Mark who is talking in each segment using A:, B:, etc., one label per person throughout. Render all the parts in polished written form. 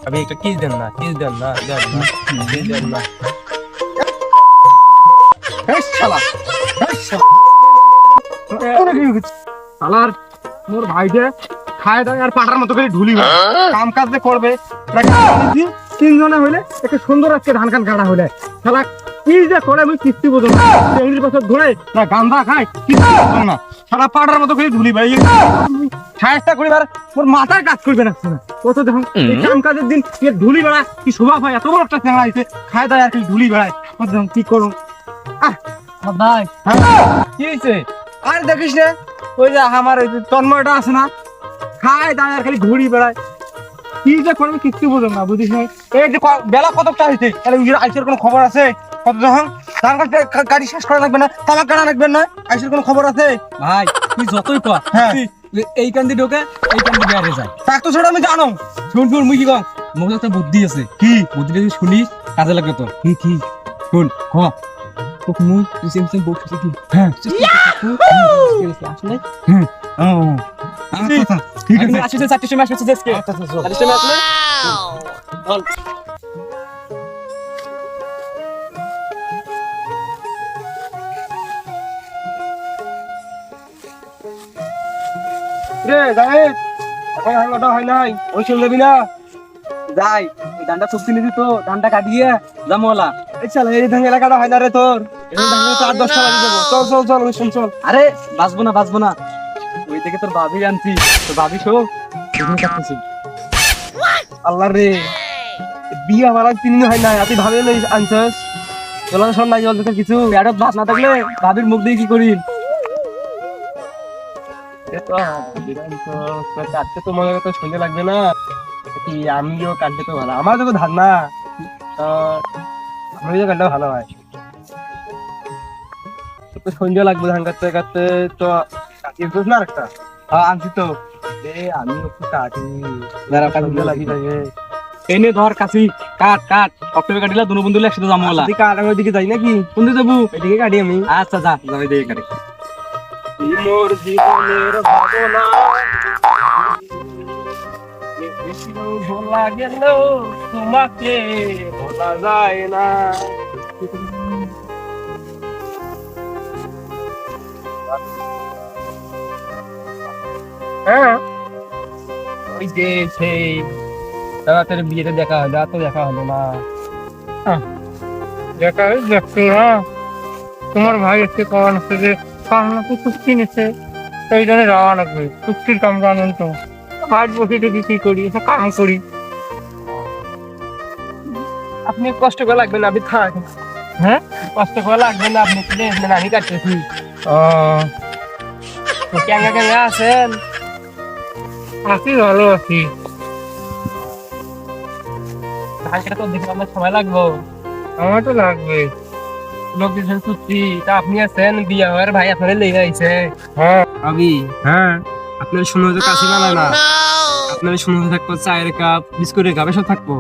A: अभी एक किस देना
B: এই শালা শালার মোর ভাইকে খায় দায় আর পাটার মতো করে ঢুলি কাম কাজ যে করবে তিনজনে হইলে একটা সুন্দর আজকে ধান খান কাটা হইলে শালা কি যে করে আমি কিস্তি বুঝো না ইংলিশ বছর ধরে না গান্দা খায় কিস্তি বুঝো না শালা পাটার মতো করে ঢুলি ভাই সাহেবটা করিবার মোর মাথায় কাজ করবে না কত দেখুন এই কাম কাজের দিন ঢুলি বেড়া কি শোভা হয় এত বড় একটা চ্যাংড়া হয়েছে খায় দায় আর কি ঢুলি বেড়ায় কত দেখুন কি করুন
A: ভাই কি হয়েছে?
B: আর দেখিস না ওই যে আমার ওই তন্ময়টা আছে না খায় দায় আর খালি ঘুরি বেড়ায় কি যে করবে কিচ্ছু বুঝো না বুঝিস না এই যে বেলা কতটা হয়েছে তাহলে আইসের কোনো খবর আছে কত যখন ধান গাড়ি শেষ করা লাগবে না তামাক কাটা লাগবে না আইসের কোনো খবর আছে
A: ভাই তুই যতই কর
B: হ্যাঁ
A: এই কান্দি ঢোকে এই কান্দি বেড়ে যায়।
B: তাক তো সেটা আমি জানো
A: শুন মুই কি কম মোর একটা বুদ্ধি আছে।
B: কি
A: বুদ্ধিটা যদি শুনিস কাজে লাগবে তোর। কি শুন খ তোক মুই তুই সেম বসে কি
B: হ্যাঁ
A: আসলে
B: ও ঠিক আছে
A: আসলে 4টের সময় আসছে আজকে 4টের সময় আসলে বল
B: রে যাই এখন হাঙ্গাটা হয় নাই ওই চলে যাবি না
A: যাই এই ধানটা চুক্তি নিবি তো ধানটা কাটিয়ে জামওয়ালা।
B: এই চল এই ধান এলাকাটা হয় না রে তোর এই ধান 8-10টা বাজে যাবো চল মিশন চল
A: আরে বাঁচবো না ওই থেকে তোর ভাবি আনছি তোর ভাবি শো এখানে কাটতেছি।
B: আল্লাহ রে বিয়ে আমার আজ 3 দিন হয় নাই তুই ভাবে লই আনছস চল শোন নাই জল দেখে কিছু
A: পেটত ভাত না থাকলে ভাবির মুখ দিয়ে কি করি?
B: কাটতে তো মনে তো শুনতে লাগবে না কি আমিও কাটতে তো ভালো আমার তো ধান না আমি তো কাটলে ভালো হয় তো সন্ধ্যা লাগবে ধান কাটতে কাটতে তো কাটিয়ে না একটা
A: হ্যাঁ আনছি তো
B: আমি একটু কাটি
A: সন্ধ্যা
B: লাগি থাকে
A: এনে ধর কাছি কাট অক্টোবর কাটিলা দুনো বন্ধু একসাথে জামওয়ালা।
B: তুই কাটার ওইদিকে যাই নাকি
A: কোন দিকে যাবো?
B: ওইদিকে কাটি আমি
A: আচ্ছা যা যাবে দেখে কাটি।
B: মোর জীবনের ভাবনা ভোলা গেল তোমাকে ভোলা যায় না হ্যাঁ ওই যে সেই তাড়াতাড়ি বিয়েতে দেখা হলো তো দেখা হলো না দেখা হয়ে দেখছো না তোমার ভাই এসে কখন হচ্ছে যে কামনাকে চুক্তি নিচ্ছে সেই জন্য যাওয়া লাগবে চুক্তির কাম জানেন তো আজ বসে থেকে কি করি কাম করি আপনি কষ্ট করা লাগবে না আপনি থাক হ্যাঁ কষ্ট করা লাগবে না আপনি আমি কাটতেছি ও ক্যাঙ্গা আছেন আছি ভালো আছি ধান কাটা তো দেখে আমার সময় লাগবে আমার তো লাগবে লোক দিয়েছেন চুক্তি তা আপনি আছেন বিয়ে হওয়ার ভাই আপনারা লেগে আইছে হ্যাঁ
A: ভাবি
B: হ্যাঁ
A: আপনার শুনে তো কাশি বানায় না আপনার শুনে থাকবো চায়ের কাপ বিস্কুটের কাপ এসব থাকবো।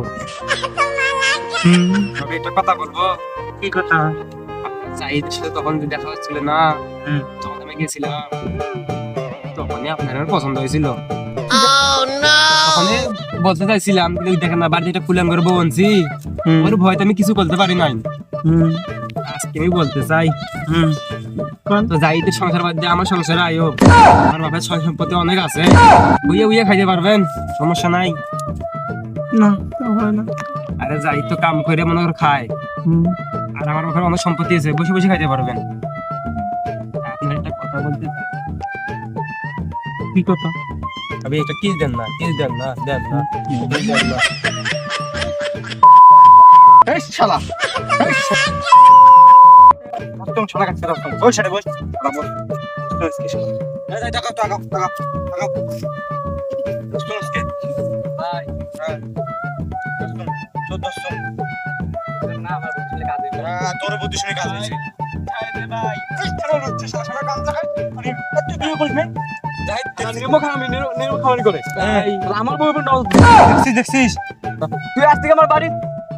A: তবে একটা কথা বলবো।
B: কি কথা
A: চাইদের সাথে তখন যে দেখা হচ্ছিল না তখন আমি গেছিলাম তখনই আপনার আমার পছন্দ হয়েছিল তখনই বলতে চাইছিলাম দেখেন না বাড়িতে একটা ফুলাম করে বউ আনছি ওর ভয়তে আমি কিছু বলতে পারি নাই আজকে আমি বলতে চাই তো যাইদের সংসার বাদ দিয়ে আমার সংসারে আয়ো আমার বাবার সয় সম্পত্তি অনেক আছে বুইয়ে খাইতে পারবেন সমস্যা নাই
B: না হয় না
A: আরে যাই তো কাম করে মনে করে খায় আর আমার বাবার অনেক সম্পত্তি আছে বসে খাইতে পারবেন। আপনার একটা কথা বলতে
B: কি কথা
A: আমি একটা কিস দেন না
B: এই শালা একদম শালা কাছে ওই সাইডে বস তোর বুদ্ধি শুনে কাজ হয়েছে
A: আমার বউ
B: দেখছিস
A: তুই আজ থেকে আমার বাড়ি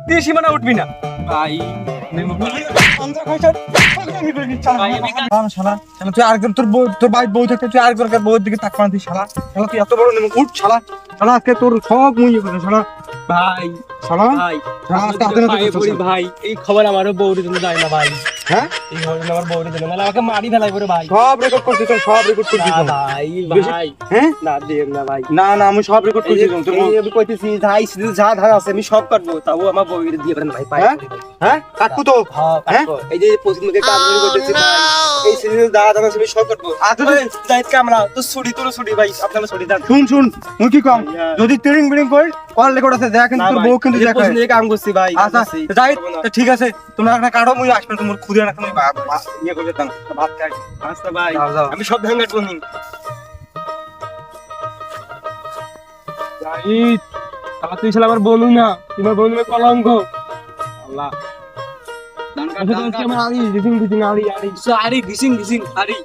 A: তুই সীমানা উঠবি না ভাই
B: তুই আরেকজন তোর বাড়ির বউ থাকতে তুই আরেকজনকার বউয়ের দিকে তাক তুই শালা তুই এত বড় উঠ শালা আজকে তোর সব মুই শালা
A: ভাই
B: শালা
A: ভাই
B: শালা আস্তে আস্তে
A: পায়ে পড়ি ভাই, এই খবর আমারও বউরে জন্য যায় না ভাই,
B: হ্যাঁ
A: এই খবর আমার বউরে জন্য নাহলে আমাকে মারি ফেলাই পরে ভাই।
B: সব রেকর্ড করছিস, সব রেকর্ড করছিস
A: না ভাই ভাই,
B: হ্যাঁ
A: না দিন না ভাই,
B: না না আমি সব রেকর্ড করছিস তোর বউ।
A: এই আমি কইতেছি ভাই শুধু যা ধার আছে আমি সব কাটবো, তাও আমার বউরে দিয়ে পারেন ভাই পায়ে
B: হ্যাঁ?
A: পড়ি ভাই।
B: হ্যাঁ কাটবো তো
A: হ্যাঁ
B: হ্যাঁ?
A: কাটবো। এই যে পশ্চিম দিকে কাজ করতেছি ভাই, এই সিজনে যা ধার আছে আমি সব কাটবো।
B: আচ্ছা,
A: ওই জাহিদ কামরা তো ছুরি তোর ছুরি ভাই, আপনারা ছুরি দেন।
B: শুন শুন মুই কি কম
A: ভাইয়া।
B: যদি ট্রেনিং বিরিং করিস কল রেকর্ড আছে দেখ কিন্তু
A: না
B: তোর
A: ভাই,
B: বউ কিন্তু
A: এই যে
B: দেখায়
A: পশ্চিম দিকে কাম করছি ভাই,
B: আচ্ছা
A: কাম করছি।
B: যাই
A: করবো না।
B: তো ঠিক আছে তোমরা একটা কাটো মুই আসবে তোমার খুদে রাখতে মুই ইয়ে করে দিতাম ভাত খাই
A: আচ্ছা ভাই,
B: যাও, যাও।
A: আমি সব ধান কাটবো নি। জাহিদ, তাহলে তুই শালা আমার বনু না, তোমার বনু কলঙ্ক। আল্লাহ আরি, দিদিং দিদিং আরি আরি, আরি দিসিং দিসিং আরি।